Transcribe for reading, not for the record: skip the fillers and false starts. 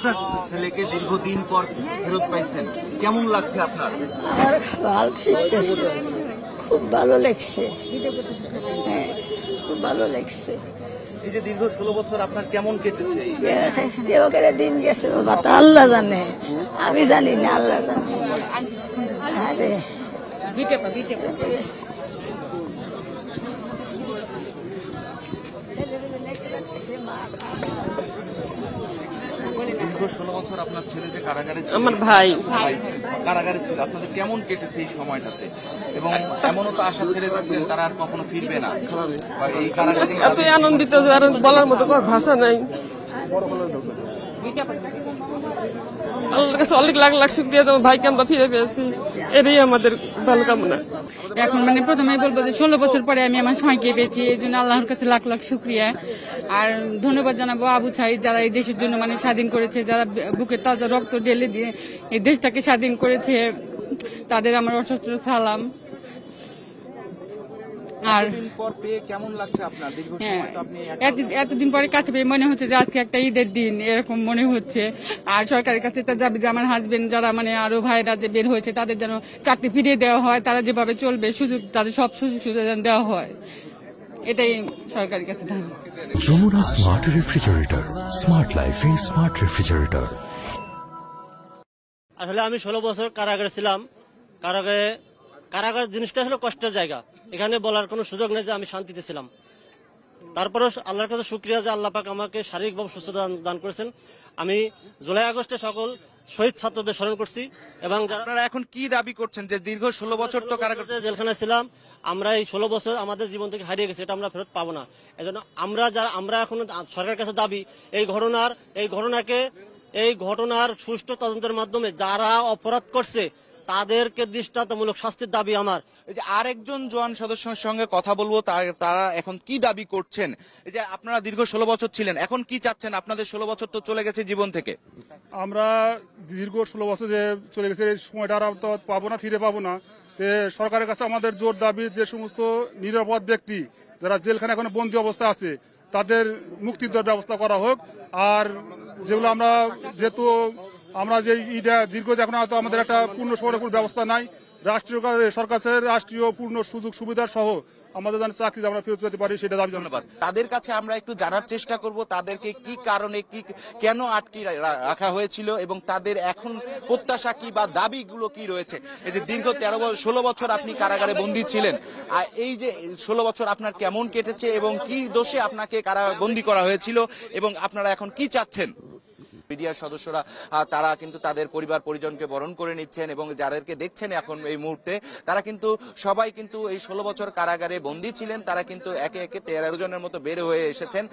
আপনার ছেলেকে দীর্ঘদিন পর ফেরত পাইছেন, কেমন লাগছে আপনার? আমার ভালো লাগতেছে, খুব ভালো লাগছে। হ্যাঁ, খুব ভালো লাগছে। এই যে দীর্ঘ 16 বছর আপনার কেমন কেটেছে? দেবকের দিন গেছে বাবা, তা আল্লাহ জানে, আমি জানি না, আল্লাহ জানে। আরে দীর্ঘ 16 বছর আপনার ছেলে যে কারাগারে ছিল, আমার ভাই কারাগারে ছিল, আপনাদের কেমন কেটেছে এই সময়টাতে? এবং এমনও তো আশা ছেড়ে দিয়েছিলেন তারা আর কখনো ফিরবে না, বা এই কারাগারে এতই আনন্দিত যে আর বলার মতো কোনো ভাষা নাই। আল্লাহর কাছে অনেক লাখ লাখ শুকরিয়া যে আমার ভাইকে আমরা ফিরে পেয়েছি, এটাই আমাদের ভালো কামনা। এখন প্রথমেই বলবো যে 16 বছর পরে আমি আমার সময়কে পেয়েছি, এই জন্য আল্লাহর কাছে লাখ লাখ শুক্রিয়া। আর ধন্যবাদ জানাবো আবু ছাই, যারা এই দেশের জন্য স্বাধীন করেছে, যারা বুকের তাজা রক্ত ঢেলে দিয়ে এই দেশটাকে স্বাধীন করেছে, তাদের আমার অসহস্র সালাম। আর পর পেয়ে কেমন লাগছে আপনার? দীর্ঘ সময় তো আপনি এতদিন পরে কাছে পেয়ে মনে হচ্ছে যে আজকে একটা ঈদের দিন, এরকম মনে হচ্ছে। আর সরকারের কাছে এটা যাবে যে আমার হাজবেন্ড যারা আরো ভাইরা যে বের হয়েছে তাদের যেন চাকরি ফিরিয়ে দেওয়া হয়, তারা যেভাবে চলবে সুযোগ, তাদের সব সুযোগ সুবিধা যেন দেওয়া হয়, এটাই সরকারের কাছে দাবি। যমুনা স্মার্ট রেফ্রিজারেটর, স্মার্ট লাইফে স্মার্ট রেফ্রিজারেটর। আসলে আমি 16 বছর কারাগারে ছিলাম। কারাগার জিনিসটা হলো কষ্টের জায়গা, এখানে বলার কোনো সুযোগ নেই যে আমি শান্তিতে ছিলাম। তারপরেও আল্লাহর কাছে শুকরিয়া যে আল্লাহ পাক আমাকে শারীরিকভাবে সুস্থতা দান করেছেন। আমি জুলাই আগস্টে সকল শহীদ ছাত্রদের স্মরণ করছি, এবং আপনারা এখন কি দাবি করছেন যে দীর্ঘ 16 বছর তো কারাগারে জেলখানায় ছিলাম, আমরা এই 16 বছর আমাদের জীবন থেকে হারিয়ে গেছে, এটা আমরা ফেরত পাবো না। এজন্য আমরা এখন সরকারের কাছে দাবি এই ঘটনার সুষ্ঠু তদন্তের মাধ্যমে যারা অপরাধ করছে তাদেরকে দৃষ্টান্তমূলক শাস্তির দাবি আমার। এই যে আরেকজন জওয়ান সদস্যের সঙ্গে কথা বলবো, তারা এখন কি দাবি করছেন? এই যে আপনারা দীর্ঘ 16 বছর ছিলেন, এখন কি চাচ্ছেন? আপনাদের 16 বছর তো চলে গেছে জীবন থেকে। আমরা দীর্ঘ 16 বছর যে চলে গেছে, এই সময়টা আর তো পাবো না, ফিরে পাবো না। সরকারের কাছে আমাদের জোর দাবি, যে সমস্ত নিরাপদ ব্যক্তি যারা জেলখানে এখন বন্দী অবস্থা আছে তাদের মুক্তির ব্যবস্থা করা হোক। আর যেগুলো যেহেতু আমরা যে দীর্ঘ এখন হয়তো আমাদের একটা পূর্ণ শহরের ব্যবস্থা নাই, রাষ্ট্রীয় সরকারের রাষ্ট্রীয় পূর্ণ সুযোগ সুবিধা সহ আমাদের যেন চাকরি আমরা ফেরত পেতে পারি, সেটা দাবি জানাই। তাদের কাছে আমরা একটু জানার চেষ্টা করব তাদেরকে কি কারণে কেন আটকে রাখা হয়েছিল এবং তাদের এখন প্রত্যাশা কি বা দাবিগুলো কি রয়েছে। এই যে দীর্ঘ 16 বছর আপনি কারাগারে বন্দী ছিলেন, আর এই যে 16 বছর আপনার কেমন কেটেছে এবং কি দোষে আপনাকে কারাবন্দী করা হয়েছিল এবং আপনারা এখন কি চাচ্ছেন? মিডিয়ার সদস্যরা তারা কিন্তু তাদের পরিবার পরিজনকে বরণ করে নিচ্ছেন, এবং যাদেরকে দেখছেন এখন এই মুহূর্তে তারা কিন্তু সবাই কিন্তু এই 16 বছর কারাগারে বন্দী ছিলেন, তারা কিন্তু একে একে 13 জনের মতো বের হয়ে এসেছেন।